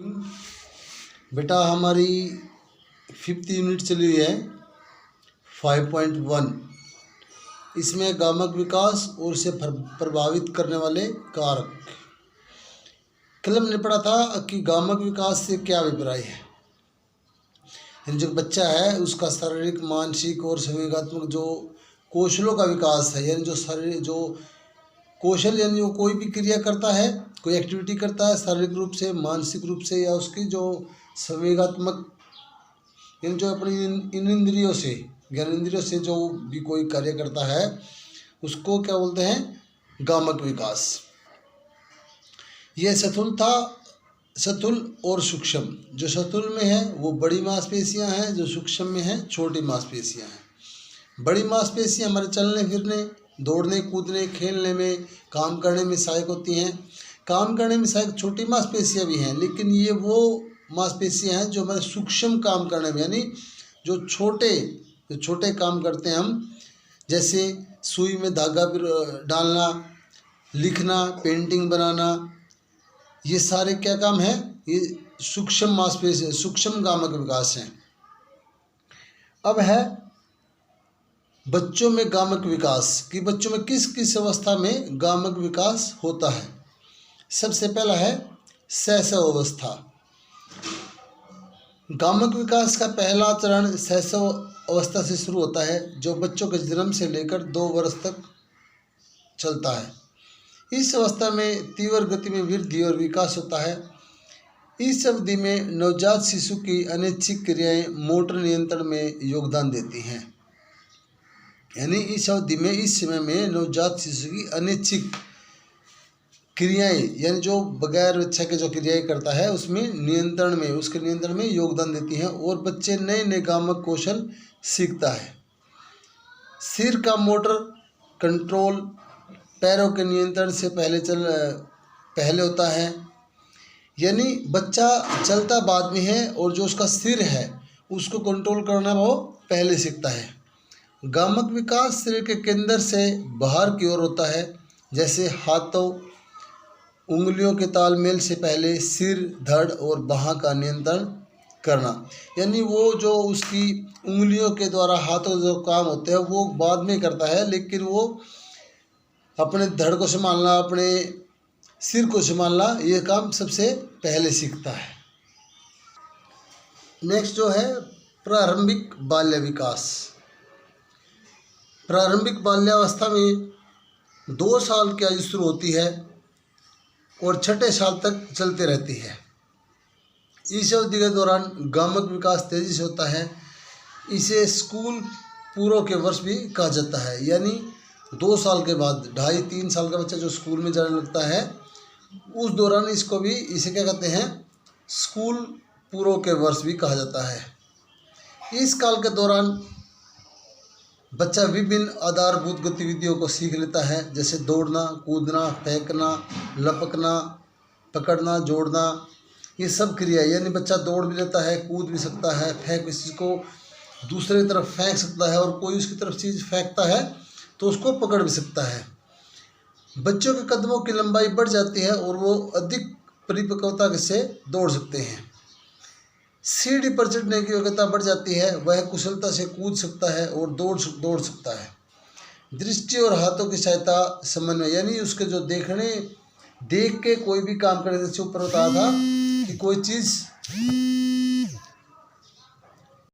बेटा हमारी 5th unit चली हुई है 5.1। इसमें गामक विकास और इसे प्रभावित करने वाले कारक। कल हमने पढ़ा था कि गामक विकास से क्या अभिप्राय है। यानी जो बच्चा है उसका शारीरिक, मानसिक और संवेगात्मक जो कौशलों का विकास है, यानी जो शरीर जो कौशल, यानी वो कोई भी क्रिया करता है, कोई एक्टिविटी करता है शारीरिक रूप से, मानसिक रूप से, या उसकी जो संवेगात्मक, यानी जो अपनी इन इंद्रियों से, ज्ञानेंद्रियों से जो भी कोई कार्य करता है उसको क्या बोलते हैं, गामक विकास। यह स्थूल और सूक्ष्म। जो स्थूल में है वो बड़ी मांसपेशियां हैं, जो सूक्ष्म में है छोटी मांसपेशियां हैं। बड़ी मांसपेशियां हमारे चलने फिरने, दौड़ने कूदने, खेलने में, काम करने में सहायक होती हैं। काम करने में सहायक छोटी मांसपेशियां भी हैं, लेकिन ये वो मांसपेशियां हैं जो हमारे सूक्ष्म काम करने में, यानी जो छोटे काम करते हैं हम, जैसे सुई में धागा डालना, लिखना, पेंटिंग बनाना, ये सारे क्या काम है, ये सूक्ष्म मांसपेशी, सूक्ष्म गामक विकास हैं। अब है बच्चों में गामक विकास कि बच्चों में किस किस अवस्था में गामक विकास होता है। सबसे पहला है शैशव अवस्था। गामक विकास का पहला चरण शैशव अवस्था से शुरू होता है, जो बच्चों के जन्म से लेकर 2 वर्ष तक चलता है। इस अवस्था में तीव्र गति में वृद्धि और विकास होता है। इस अवधि में नवजात शिशु की अनैच्छिक क्रियाएं मोटर नियंत्रण में योगदान देती हैं। यानी इस अवधि में, इस समय में नवजात शिशु की अनैच्छिक क्रियाएं, यानी जो बगैर इच्छा के जो क्रियाएं करता है उसमें उसके नियंत्रण में योगदान देती हैं, और बच्चे नए नए गामक कौशल सीखता है। सिर का मोटर कंट्रोल पैरों के नियंत्रण से पहले होता है, यानी बच्चा चलता बाद में है और जो उसका सिर है उसको कंट्रोल करना वो पहले सीखता है। गामक विकास शरीर के केंद्र से बाहर की ओर होता है, जैसे हाथों उंगलियों के तालमेल से पहले सिर, धड़ और बाह का नियंत्रण करना। यानी वो जो उसकी उंगलियों के द्वारा हाथों जो काम होते हैं वो बाद में करता है, लेकिन वो अपने धड़ को संभालना, अपने सिर को संभालना, ये काम सबसे पहले सीखता है। नेक्स्ट जो है प्रारंभिक बाल्य विकास। प्रारंभिक बाल्यावस्था में 2 साल की आयु शुरू होती है और 6ठे साल तक चलती रहती है। इस अवधि के दौरान गामक विकास तेजी से होता है। इसे स्कूल पूर्व के वर्ष भी कहा जाता है। यानी 2 साल के बाद 2.5-3 साल का बच्चा जो स्कूल में जाने लगता है, उस दौरान इसे क्या कहते हैं, स्कूल पूर्व के वर्ष भी कहा जाता है। इस काल के दौरान बच्चा विभिन्न आधारभूत गतिविधियों को सीख लेता है, जैसे दौड़ना, कूदना, फेंकना, लपकना, पकड़ना, जोड़ना, ये सब क्रिया। यानी बच्चा दौड़ भी लेता है, कूद भी सकता है, फेंक किसी को दूसरे की तरफ फेंक सकता है, और कोई उसकी तरफ चीज़ फेंकता है तो उसको पकड़ भी सकता है। बच्चों के कदमों की लंबाई बढ़ जाती है और वो अधिक परिपक्वता से दौड़ सकते हैं। सीढ़ी पर चढ़ने की योग्यता बढ़ जाती है, वह कुशलता से कूद सकता है और दौड़ सकता है। दृष्टि और हाथों की सहायता, समन्वय, यानी उसके जो देख के कोई भी काम करने से ऊपर बताया था कि कोई चीज़